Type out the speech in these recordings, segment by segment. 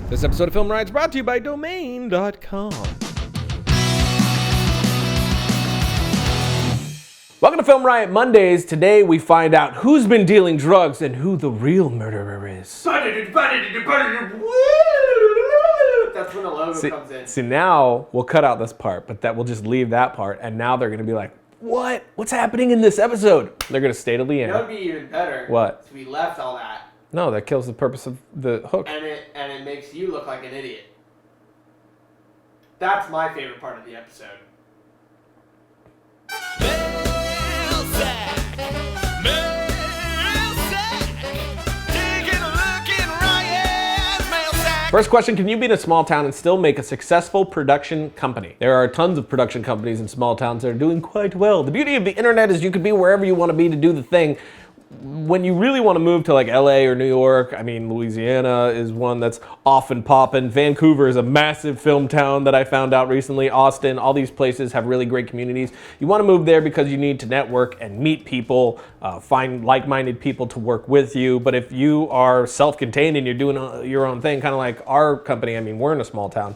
This episode of FilmRiot is brought to you by Domain.com. Welcome to FilmRiot Mondays. Today we find out who's been dealing drugs and who the real murderer is. That's when the logo comes in. See, now we'll cut out this part, but that we'll just leave that part, and now they're going to be like, what? What's happening in this episode? They're going to stay to the end. That would be even better. What? So we left all that. No, that kills the purpose of the hook. And it makes you look like an idiot. That's my favorite part of the episode. First question, can you be in a small town and still make a successful production company? There are tons of production companies in small towns that are doing quite well. The beauty of the internet is you can be wherever you want to be to do the thing. When you really want to move to like LA or New York, I mean, Louisiana is one that's often popping. Vancouver is a massive film town that I found out recently. Austin, all these places have really great communities. You want to move there because you need to network and meet people, find like-minded people to work with you. But if you are self-contained and you're doing your own thing, kind of like our company, I mean, we're in a small town,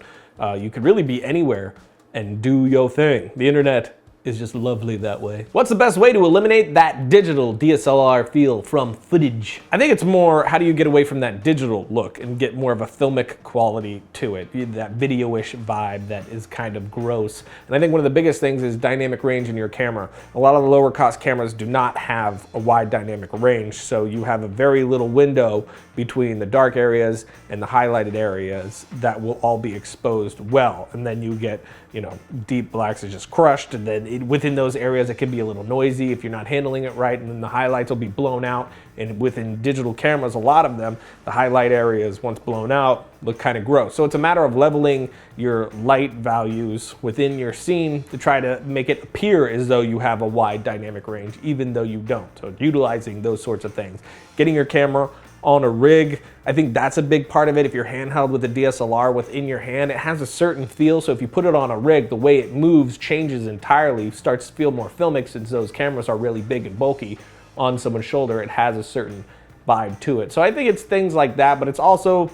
you could really be anywhere and do your thing. The internet is just lovely that way. What's the best way to eliminate that digital DSLR feel from footage? I think it's more, how do you get away from that digital look and get more of a filmic quality to it? That video-ish vibe that is kind of gross. And I think one of the biggest things is dynamic range in your camera. A lot of the lower cost cameras do not have a wide dynamic range, so you have a very little window between the dark areas and the highlighted areas that will all be exposed well. And then you get, you know, deep blacks are just crushed, and then within those areas it can be a little noisy if you're not handling it right, and then the highlights will be blown out. And within digital cameras, a lot of them, the highlight areas, once blown out, look kind of gross. So it's a matter of leveling your light values within your scene to try to make it appear as though you have a wide dynamic range, even though you don't. So utilizing those sorts of things. Getting your camera on a rig, I think that's a big part of it. If you're handheld with a DSLR within your hand, it has a certain feel. So if you put it on a rig, the way it moves changes entirely, starts to feel more filmic since those cameras are really big and bulky on someone's shoulder. It has a certain vibe to it. So I think it's things like that, but it's also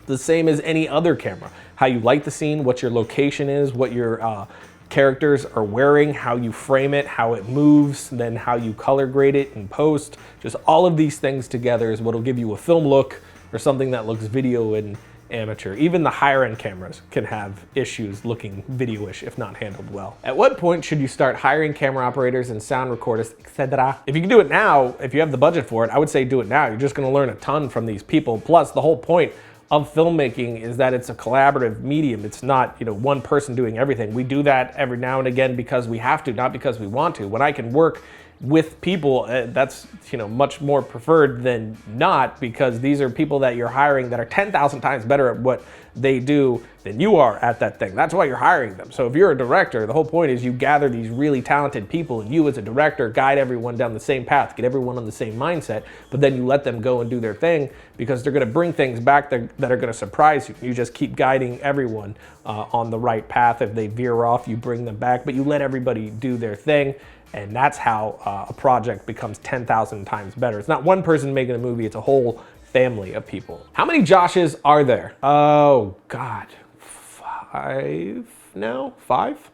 the same as any other camera. How you light the scene, what your location is, what your characters are wearing, how you frame it, how it moves, then how you color grade it in post. Just all of these things together is what will give you a film look or something that looks video and amateur. Even the higher end cameras can have issues looking video-ish if not handled well. At what point should you start hiring camera operators and sound recordists, etc.? If you can do it now, if you have the budget for it, I would say do it now. You're just gonna learn a ton from these people. Plus, the whole point of filmmaking is that it's a collaborative medium. It's not, you know, one person doing everything. We do that every now and again because we have to, not because we want to. When I can work with people, that's, you know, much more preferred than not, because these are people that you're hiring that are 10,000 times better at what they do than you are at that thing. That's why you're hiring them. So if you're a director, the whole point is you gather these really talented people, and you as a director guide everyone down the same path, get everyone on the same mindset, but then you let them go and do their thing, because they're gonna bring things back that are gonna surprise you. You just keep guiding everyone on the right path. If they veer off, you bring them back, but you let everybody do their thing. And that's how a project becomes 10,000 times better. It's not one person making a movie, it's a whole family of people. How many Joshes are there? Oh, God. 5 now? 5?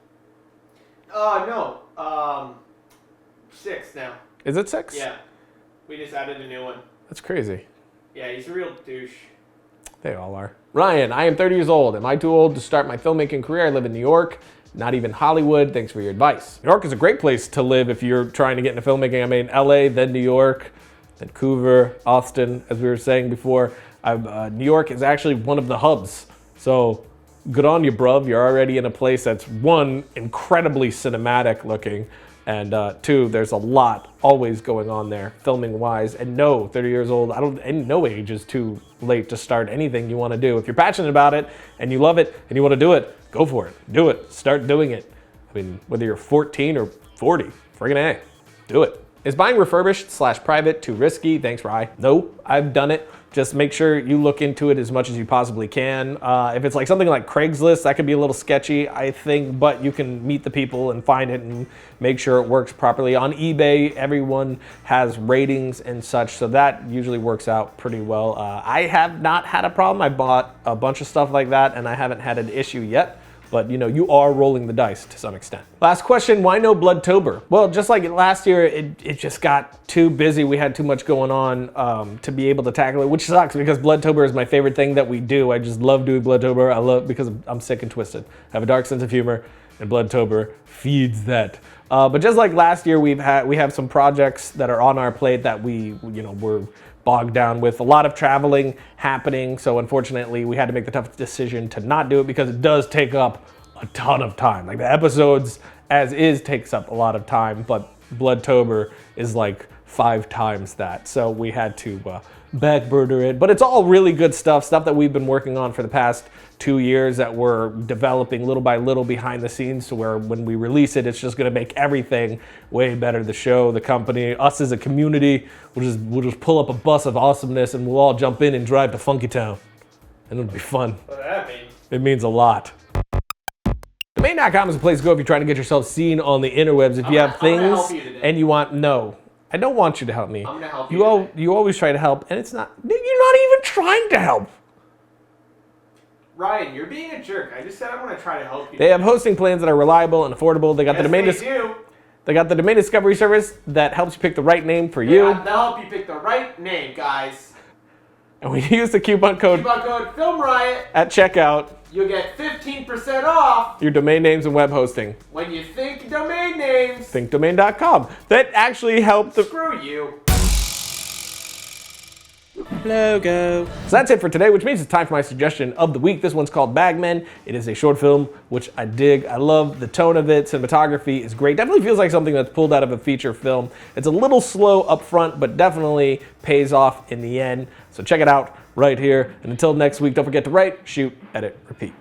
No. 6 now. Is it 6? Yeah. We just added a new one. That's crazy. Yeah, he's a real douche. They all are. Ryan, I am 30 years old. Am I too old to start my filmmaking career? I live in New York. Not even Hollywood. Thanks for your advice. New York is a great place to live if you're trying to get into filmmaking. I mean, LA, then New York, Vancouver, Austin, as we were saying before. New York is actually one of the hubs. So good on you, bruv. You're already in a place that's, 1, incredibly cinematic looking, and 2, there's a lot always going on there, filming wise. And no, 30 years old, and no age is too late to start anything you want to do. If you're passionate about it and you love it and you want to do it, go for it. Do it. Start doing it. I mean, whether you're 14 or 40, friggin' A, do it. Is buying refurbished / private too risky? Thanks, Rye. Nope, I've done it just make sure you look into it as much as you possibly can. If it's like something like Craigslist, that could be a little sketchy, I think, but you can meet the people and find it and make sure it works properly. On eBay, everyone has ratings and such, so that usually works out pretty well. I have not had a problem. I bought a bunch of stuff like that and I haven't had an issue yet. But you know, you are rolling the dice to some extent. Last question, why no Bloodtober? Well, just like last year, it just got too busy. We had too much going on to be able to tackle it, which sucks because Bloodtober is my favorite thing that we do. I just love doing Bloodtober. I love because I'm sick and twisted. I have a dark sense of humor and Bloodtober feeds that. But just like last year, we have some projects that are on our plate that we're bogged down with a lot of traveling happening. So unfortunately, we had to make the tough decision to not do it because it does take up a ton of time. Like the episodes as is takes up a lot of time, but Bloodtober is like 5 times that. So we had to backburner it, but it's all really good stuff that we've been working on for the past 2 years that we're developing little by little behind the scenes to where when we release it, it's just gonna make everything way better. The show, the company, us as a community, we'll just pull up a bus of awesomeness and we'll all jump in and drive to Funky Town. And it'll be fun. What does that mean? It means a lot. Domain.com is a place to go if you're trying to get yourself seen on the interwebs. If you have things and you want, no. I don't want you to help me. I'm gonna help you. You always try to help, and you're not even trying to help. Ryan, you're being a jerk. I just said I want to try to help you. They have hosting plans that are reliable and affordable. They got the domain. They got the domain discovery service that helps you pick the right name for you. They'll help you pick the right name, guys. And when you use the coupon code FilmRiot at checkout, you'll get 15% off your domain names and web hosting. when you think domain names. Think domain.com. That actually helped the Screw you. logo. So that's it for today, which means it's time for my suggestion of the week. This one's called Bagmen. It is a short film, which I dig. I love the tone of it. Cinematography is great. Definitely feels like something that's pulled out of a feature film. It's a little slow up front, but definitely pays off in the end. So check it out right here. And until next week, don't forget to write, shoot, edit, repeat.